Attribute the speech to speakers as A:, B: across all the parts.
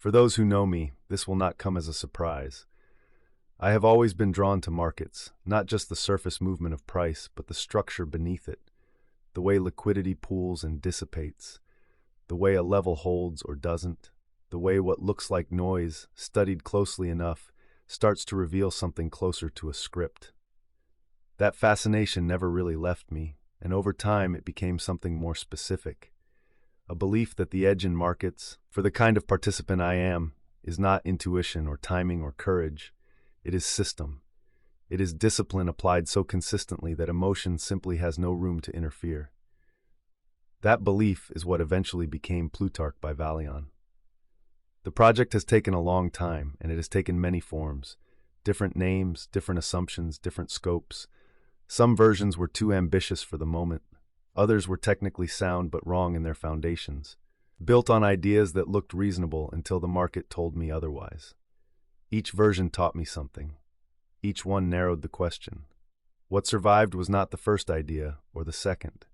A: For those who know me, this will not come as a surprise. I have always been drawn to markets, not just the surface movement of price, but the structure beneath it, the way liquidity pools and dissipates, the way a level holds or doesn't, the way what looks like noise, studied closely enough, starts to reveal something closer to a script. That fascination never really left me, and over time it became something more specific. A belief that the edge in markets, for the kind of participant I am, is not intuition or timing or courage. It is system. It is discipline applied so consistently that emotion simply has no room to interfere. That belief is what eventually became Plutarch by Valeon. The project has taken a long time, and it has taken many forms. Different names, different assumptions, different scopes. Some versions were too ambitious for the moment. Others were technically sound but wrong in their foundations, built on ideas that looked reasonable until the market told me otherwise. Each version taught me something. Each one narrowed the question. What survived was not the first idea or the second.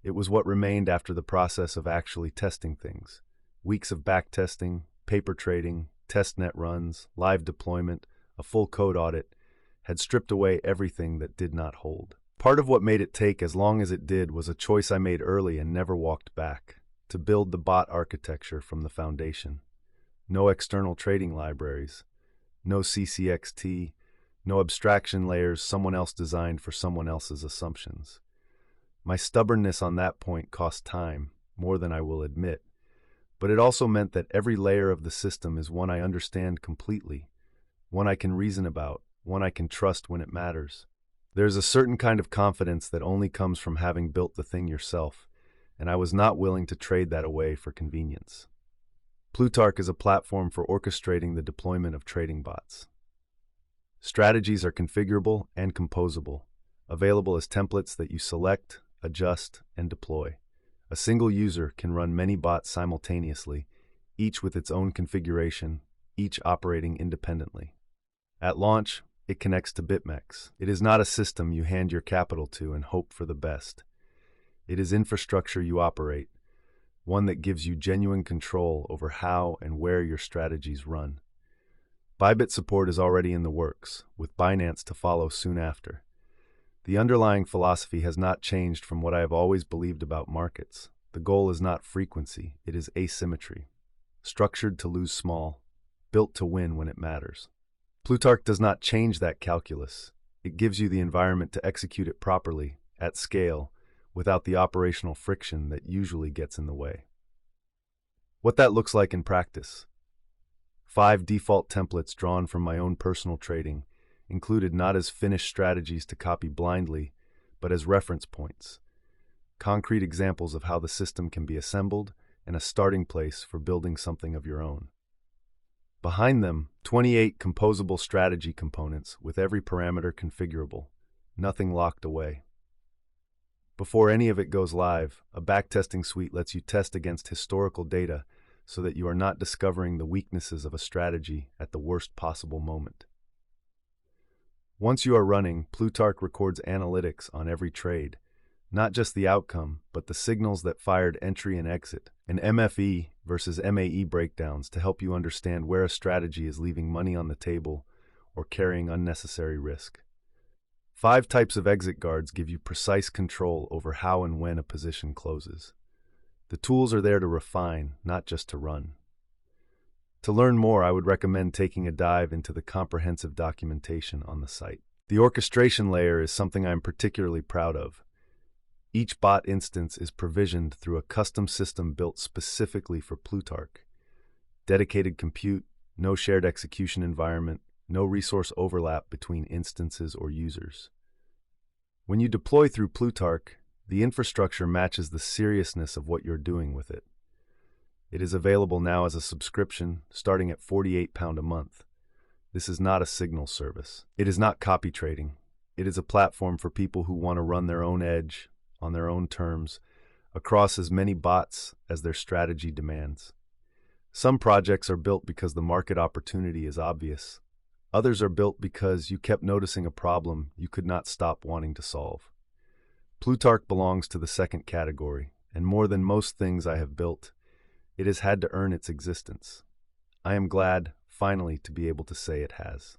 A: It was what remained after the process of actually testing things. Weeks of backtesting, paper trading, testnet runs, live deployment, a full code audit, had stripped away everything that did not hold. Part of what made it take as long as it did was a choice I made early and never walked back, to build the bot architecture from the foundation. No external trading libraries, no CCXT, no abstraction layers someone else designed for someone else's assumptions. My stubbornness on that point cost time, more than I will admit, but it also meant that every layer of the system is one I understand completely, one I can reason about, one I can trust when it matters. There's a certain kind of confidence that only comes from having built the thing yourself, and I was not willing to trade that away for convenience. Plutarch is a platform for orchestrating the deployment of trading bots. Strategies are configurable and composable, available as templates that you select, adjust, and deploy. A single user can run many bots simultaneously, each with its own configuration, each operating independently. At launch, it connects to BitMEX. It is not a system you hand your capital to and hope for the best. It is infrastructure you operate, one that gives you genuine control over how and where your strategies run. Bybit support is already in the works, with Binance to follow soon after. The underlying philosophy has not changed from what I have always believed about markets. The goal is not frequency, it is asymmetry. Structured to lose small, built to win when it matters. Plutarch does not change that calculus. It gives you the environment to execute it properly, at scale, without the operational friction that usually gets in the way. What that looks like in practice. 5 default templates drawn from my own personal trading, included not as finished strategies to copy blindly, but as reference points. Concrete examples of how the system can be assembled and a starting place for building something of your own. Behind them, 28 composable strategy components with every parameter configurable, nothing locked away. Before any of it goes live, a backtesting suite lets you test against historical data so that you are not discovering the weaknesses of a strategy at the worst possible moment. Once you are running, Plutarch records analytics on every trade, not just the outcome, but the signals that fired entry and exit, and MFE versus MAE breakdowns to help you understand where a strategy is leaving money on the table or carrying unnecessary risk. 5 types of exit guards give you precise control over how and when a position closes. The tools are there to refine, not just to run. To learn more, I would recommend taking a dive into the comprehensive documentation on the site. The orchestration layer is something I'm particularly proud of. Each bot instance is provisioned through a custom system built specifically for Plutarch. Dedicated compute, no shared execution environment, no resource overlap between instances or users. When you deploy through Plutarch, the infrastructure matches the seriousness of what you're doing with it. It is available now as a subscription, starting at £48 a month. This is not a signal service. It is not copy trading. It is a platform for people who want to run their own edge, on their own terms, across as many bots as their strategy demands. Some projects are built because the market opportunity is obvious. Others are built because you kept noticing a problem you could not stop wanting to solve. Plutarch belongs to the second category, and more than most things I have built, it has had to earn its existence. I am glad, finally, to be able to say it has.